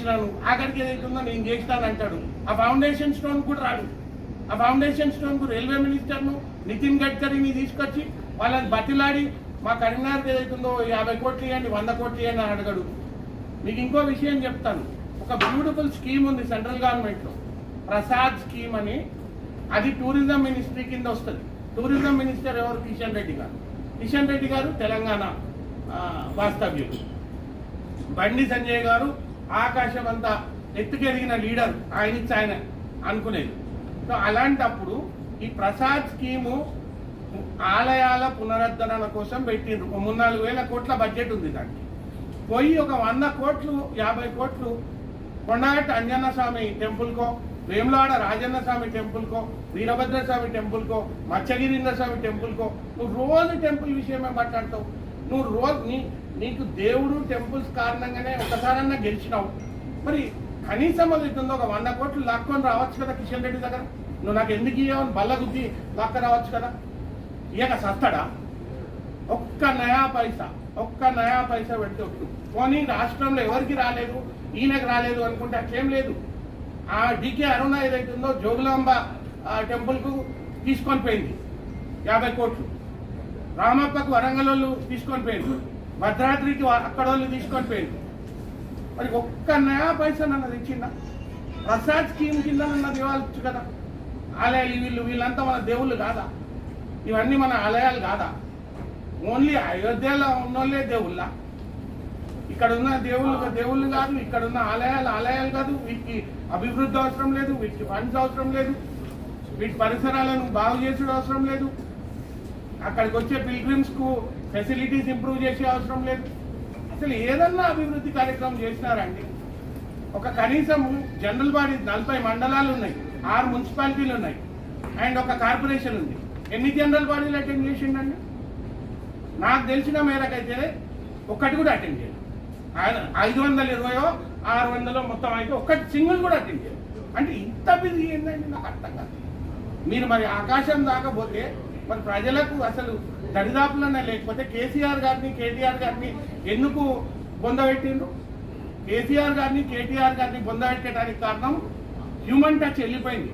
చేసినాను, ఆఖరికి ఏదైతుందో నేను చేస్తాను అంటాడు. ఆ ఫౌండేషన్ స్టోన్ కూడా రాడు. ఆ ఫౌండేషన్ స్టోన్ కు రైల్వే మినిస్టర్ను నితిన్ గడ్కరీని తీసుకొచ్చి వాళ్ళని బతిలాడి మా కరీంనగర్కి ఏదైతుందో 50 కోట్లు ఇవ్వండి, 100 కోట్లు ఇవ్వండి అని అడగడు. మీకు ఇంకో విషయం చెప్తాను. ఒక బ్యూటిఫుల్ స్కీమ్ ఉంది సెంట్రల్ గవర్నమెంట్లో, ప్రసాద్ స్కీమ్ అని. అది టూరిజం మినిస్ట్రీ కింద వస్తుంది. టూరిజం మినిస్టర్ ఎవరు? కిషన్ రెడ్డి గారు. కిషన్ రెడ్డి గారు తెలంగాణ వాస్తవ్యులు. బండి సంజయ్ గారు ఆకాశం అంతా ఎత్తుకెదిగిన లీడర్, ఆయన అనుకునేది. సో అలాంటప్పుడు ఈ ప్రసాద్ స్కీము ఆలయాల పునరుద్ధరణ కోసం పెట్టిండ్రు. 3-4 కోట్ల బడ్జెట్ ఉంది దానికి. పోయి ఒక 100 కోట్లు 50 కోట్లు కొండగట్టు అంజన్న స్వామి టెంపుల్కో, వేములవాడ రాజన్న స్వామి టెంపుల్కో, వీరభద్ర స్వామి టెంపుల్కో, మత్స్యగిరీంద్ర స్వామి టెంపుల్కో నువ్వు రోజు టెంపుల్ విషయమే మాట్లాడతావు. నువ్వు రోజు నీకు దేవుడు టెంపుల్స్ కారణంగానే ఒకసారన్నా గెలిచినావు. మరి కనీసం అవుతుందో ఒక 100 కోట్లు లాక్కొని రావచ్చు కదా కిషన్ రెడ్డి దగ్గర. నువ్వు నాకు ఎందుకు ఇవ్వని బల్ల గుద్ది లాక్క రావచ్చు కదా. ఇక సస్తాడా? ఒక్క నయా పైసా పెడితే పోనీ రాష్ట్రంలో ఎవరికి రాలేదు, ఈయనకు రాలేదు అనుకుంటే అట్లేం లేదు. ఆ డికే అరుణ ఏదైతుందో జోగులాంబ టెంపుల్కు తీసుకొని పోయింది 50 కోట్లు. రామప్పకు వరంగల్ వాళ్ళు తీసుకొని పోయింది, భద్రాద్రికి అక్కడ వాళ్ళు తీసుకొని పోయింది. మరి ఒక్క నయా పైసా నన్నది ఇచ్చిందా? ప్రసాద్ స్కీమ్ కింద నన్నది ఇవ్వచ్చు కదా. ఆలయాలు వీళ్ళంతా మన దేవుళ్ళు కాదా? ఇవన్నీ మన ఆలయాలు కాదా? ఓన్లీ అయోధ్యలో ఉన్నోళ్ళే దేవుళ్ళ? ఇక్కడ ఉన్న దేవుళ్ళు కాదు, ఇక్కడ ఉన్న ఆలయాలు కాదు. వీటికి అభివృద్ధి అవసరం లేదు, వీటికి ఫండ్స్ అవసరం లేదు, వీటి పరిసరాలను బాగు చేసుడు అవసరం లేదు, అక్కడికి వచ్చే పిల్గ్రిమ్స్ కు ఫెసిలిటీస్ ఇంప్రూవ్ చేసే అవసరం లేదు. అసలు ఏదన్నా అభివృద్ధి కార్యక్రమం చేసినారండి? ఒక కనీసం జనరల్ బాడీ 40 మండలాలు ఉన్నాయి, 6 మున్సిపాలిటీలు ఉన్నాయి, అండ్ ఒక కార్పొరేషన్ ఉంది. ఎన్ని జనరల్ బాడీలు అటెండ్ చేసిండండి? నాకు తెలిసిన మేరకైతే ఒక్కటి కూడా అటెండ్ చేయాలి. ఆయన 520 600 మొత్తం అయితే ఒక్కటి సింగిల్ కూడా అటెండ్ చేయాలి. అంటే ఇంత బిజీ ఏంటండి? నాకు అర్థం కాదు. మీరు మరి ఆకాశం దాకా పోతే మరి ప్రజలకు అసలు దరిదాపులనే లేకపోతే కేసీఆర్ గారిని కేటీఆర్ గారిని ఎందుకు బొందబెట్టిండ్రు? కేసీఆర్ గారిని కేటీఆర్ గారిని బొందబెట్టడానికి కారణం హ్యూమన్ టచ్ వెళ్ళిపోయింది.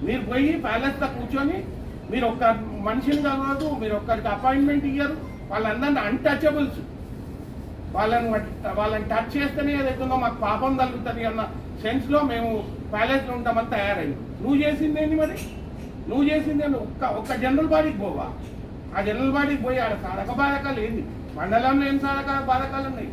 మీరు పోయి ప్యాలెస్లో కూర్చొని మీరు ఒక్క మనిషిని కలవదు, మీరు ఒక్కరికి అపాయింట్మెంట్ ఇయ్యరు. వాళ్ళందరినీ అన్టచబుల్స్. వాళ్ళని టచ్ చేస్తేనే ఏదైతుందో మాకు పాపం కలుగుతుంది అన్న సెన్స్లో మేము ప్యాలెస్లో ఉంటామని తయారైంది. నువ్వు చేసిందేంటి మరి? నువ్వు చేసిందేంటి? ఒక్క జనరల్ బాడీకి పోవా? ఆ జనరల్ బాడీకి పోయి ఆడ సాధక బాధకాలు ఏంది? మండలంలో ఏం సాధక బాధకాలు ఉన్నాయి?